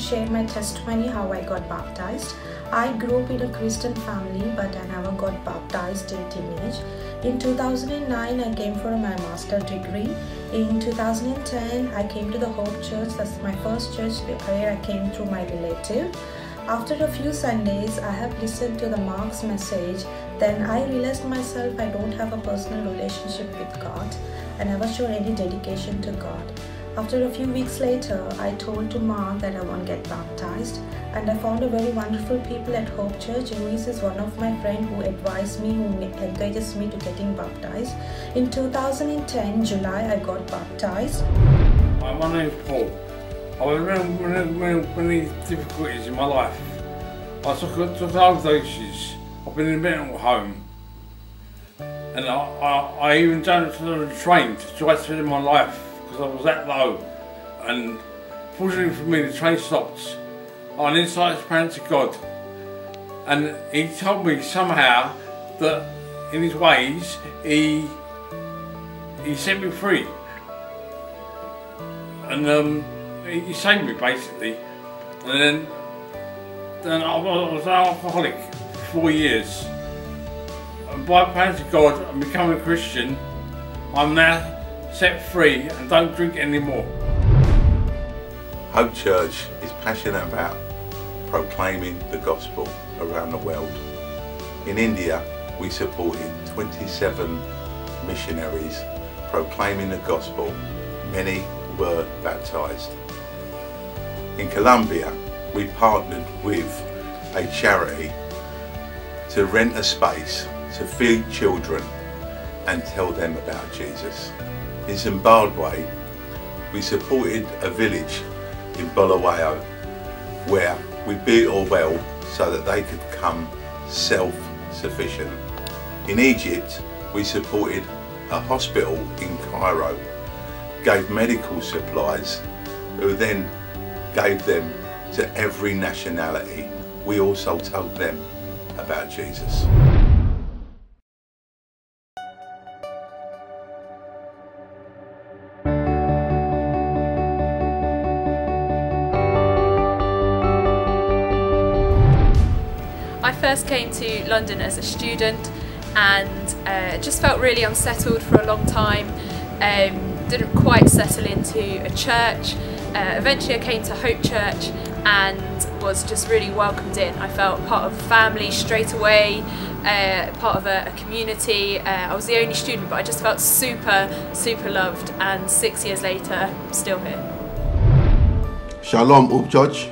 to share my testimony how I got baptized. I grew up in a Christian family, but I never got baptized in teenage. In 2009, I came for my master's degree. In 2010, I came to the Hope Church. That's my first church where I came through my relative. After a few Sundays, I have listened to the Mark's message. Then I realized myself I don't have a personal relationship with God. I never showed any dedication to God. After a few weeks later, I told to Mark that I want to get baptized, and I found a very wonderful people at Hope Church. Luis is one of my friends who advised me, who encourages me to getting baptized. In 2010, July, I got baptized. My name is Paul. I was many difficulties in my life. I took overdoses. I've been in a mental home, and I even jumped on the train to try to end my life because I was that low. And fortunately for me, the train stopped. I inside ran to God, and He told me somehow that in His ways He set me free, and He saved me basically. And then I was an alcoholic for 4 years. And by praying to God and becoming a Christian, I'm now set free and don't drink anymore. Hope Church is passionate about proclaiming the gospel around the world. In India, we supported 27 missionaries proclaiming the gospel. Many were baptized. In Colombia, we partnered with a charity to rent a space to feed children and tell them about Jesus. In Zimbabwe, we supported a village in Bulawayo where we built a well so that they could become self-sufficient. In Egypt, we supported a hospital in Cairo, gave medical supplies, who then gave them to every nationality. We also told them about Jesus. I first came to London as a student and just felt really unsettled for a long time. Didn't quite settle into a church. Eventually I came to Hope Church and was just really welcomed in. I felt part of a family straight away, part of a community. I was the only student, but I just felt super loved, and 6 years later, I'm still here. Shalom, Hope Church.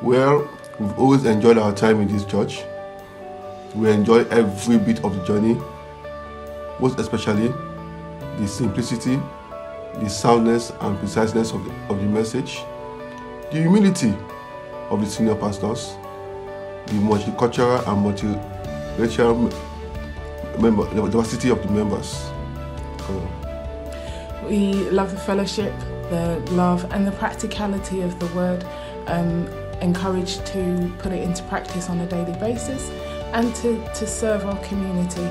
Well, we've always enjoyed our time in this church. We enjoy every bit of the journey, most especially the simplicity, the soundness and preciseness of the message, the humility of the senior pastors, the multicultural and multiracial the diversity of the members. We love the fellowship, the love and the practicality of the word, encouraged to put it into practice on a daily basis and to serve our community.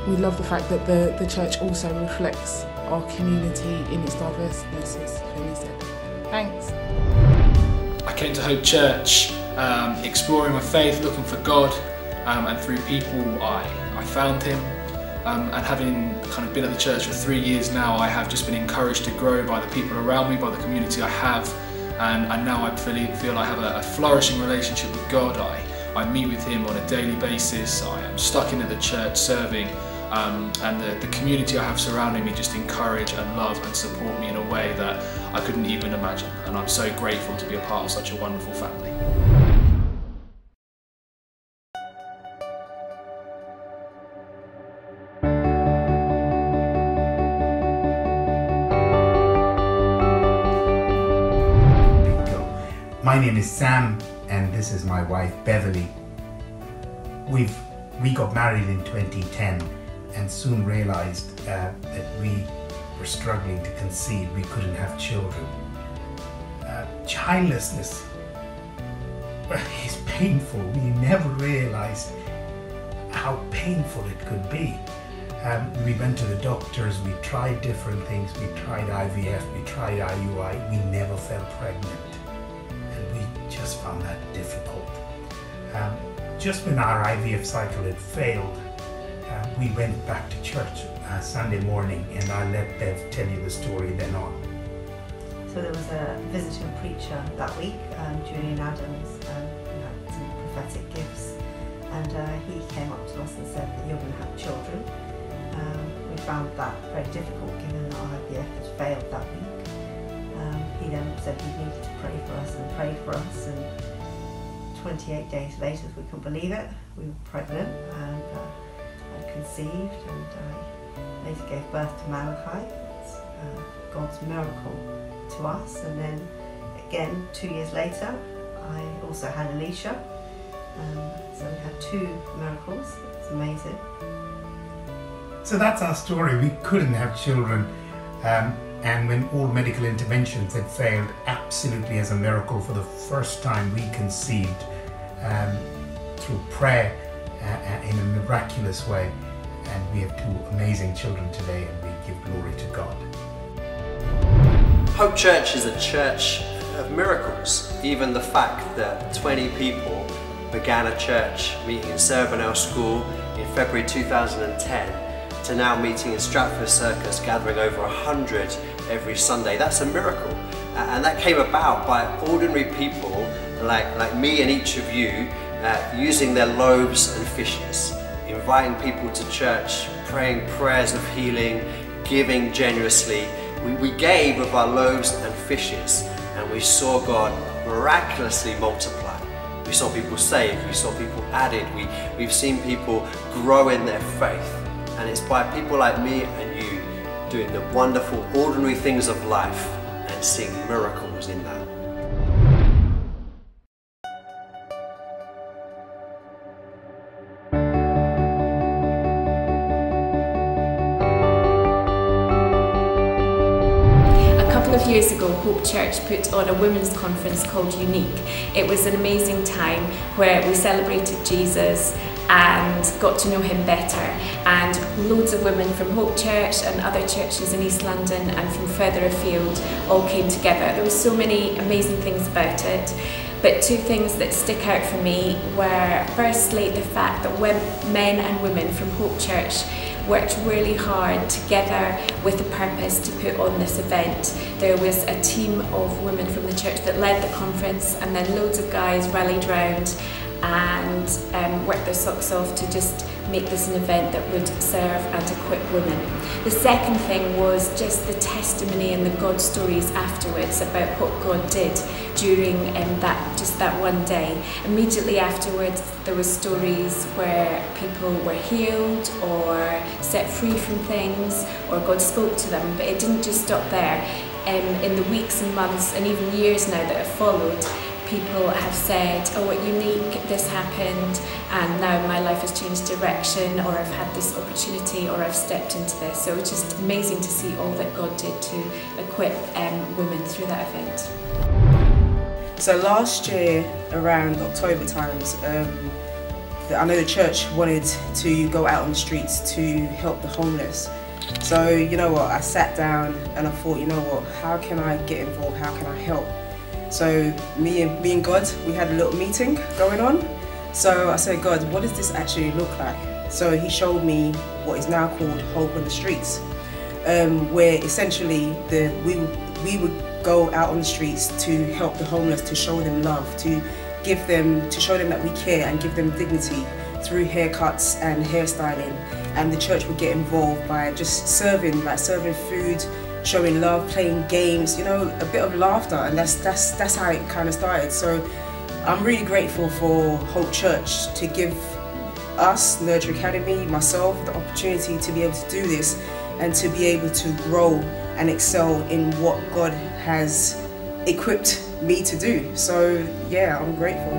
We love the fact that the church also reflects our community in its diverseness, as Femi said. Thanks. I came to Hope Church exploring my faith, looking for God, and through people I found Him. And having kind of been at the church for 3 years now, I have just been encouraged to grow by the people around me, by the community I have, and now I feel I have a flourishing relationship with God. I meet with Him on a daily basis. I am stuck in at the church serving, and the community I have surrounding me just encourage and love and support me in a way that I couldn't even imagine, and I'm so grateful to be a part of such a wonderful family. My name is Sam, and this is my wife Beverly. We got married in 2010 and soon realized that we were struggling to conceive. We couldn't have children. Childlessness is painful. We never realized how painful it could be. We went to the doctors, we tried different things, we tried IVF, we tried IUI, we never fell pregnant. And we just found that difficult. Just when our IVF cycle had failed, we went back to church Sunday morning, and I let Bev tell you the story then on. So there was a visiting preacher that week, Julian Adams, who had some prophetic gifts, and he came up to us and said that you're going to have children. We found that very difficult given that IVF had failed that week. He then said he needed to pray for us and prayed for us, and 28 days later, we couldn't believe it, we were pregnant and I conceived, and I later gave birth to Malachi. It's God's miracle to us. And then again 2 years later I also had Alicia, so we had 2 miracles. It's amazing. So that's our story. We couldn't have children, and when all medical interventions had failed, absolutely as a miracle, for the first time we conceived through prayer in a miraculous way, and we have 2 amazing children today, and we give glory to God. Hope Church is a church of miracles. Even the fact that 20 people began a church meeting in Sarah Burnell School in February 2010 to now meeting in Stratford Circus, gathering over 100 every Sunday. That's a miracle. And that came about by ordinary people like me and each of you using their loaves and fishes, inviting people to church, praying prayers of healing, giving generously. We gave of our loaves and fishes, and we saw God miraculously multiply. We saw people saved, we saw people added, we've seen people grow in their faith. And it's by people like me and you doing the wonderful, ordinary things of life and seeing miracles in that. A couple of years ago, Hope Church put on a women's conference called Unique. It was an amazing time where we celebrated Jesus and got to know him better, and loads of women from Hope Church and other churches in East London and from further afield all came together. There were so many amazing things about it, but 2 things that stick out for me were firstly the fact that men and women from Hope Church worked really hard together with a purpose to put on this event. There was a team of women from the church that led the conference, and then loads of guys rallied round and worked their socks off to just make this an event that would serve and equip women. The second thing was just the testimony and the God stories afterwards about what God did during that one day. Immediately afterwards there were stories where people were healed or set free from things, or God spoke to them, but it didn't just stop there. In the weeks and months and even years now that have followed, people have said, oh, what unique, this happened, and now my life has changed direction, or I've had this opportunity, or I've stepped into this. So it's just amazing to see all that God did to equip women through that event. So last year, around October times, I know the church wanted to go out on the streets to help the homeless. So you know what, I sat down and I thought, you know what, how can I get involved, how can I help? So me and God, we had a little meeting going on. So I said, God, what does this actually look like? So he showed me what is now called Hope on the Streets, where essentially we would go out on the streets to help the homeless, to show them love, to show them that we care and give them dignity through haircuts and hairstyling. And the church would get involved by just serving food, showing love, playing games, you know, a bit of laughter, and that's how it kind of started. So I'm really grateful for Hope Church to give us, Nurture Academy, myself, the opportunity to be able to do this and to be able to grow and excel in what God has equipped me to do. So yeah, I'm grateful.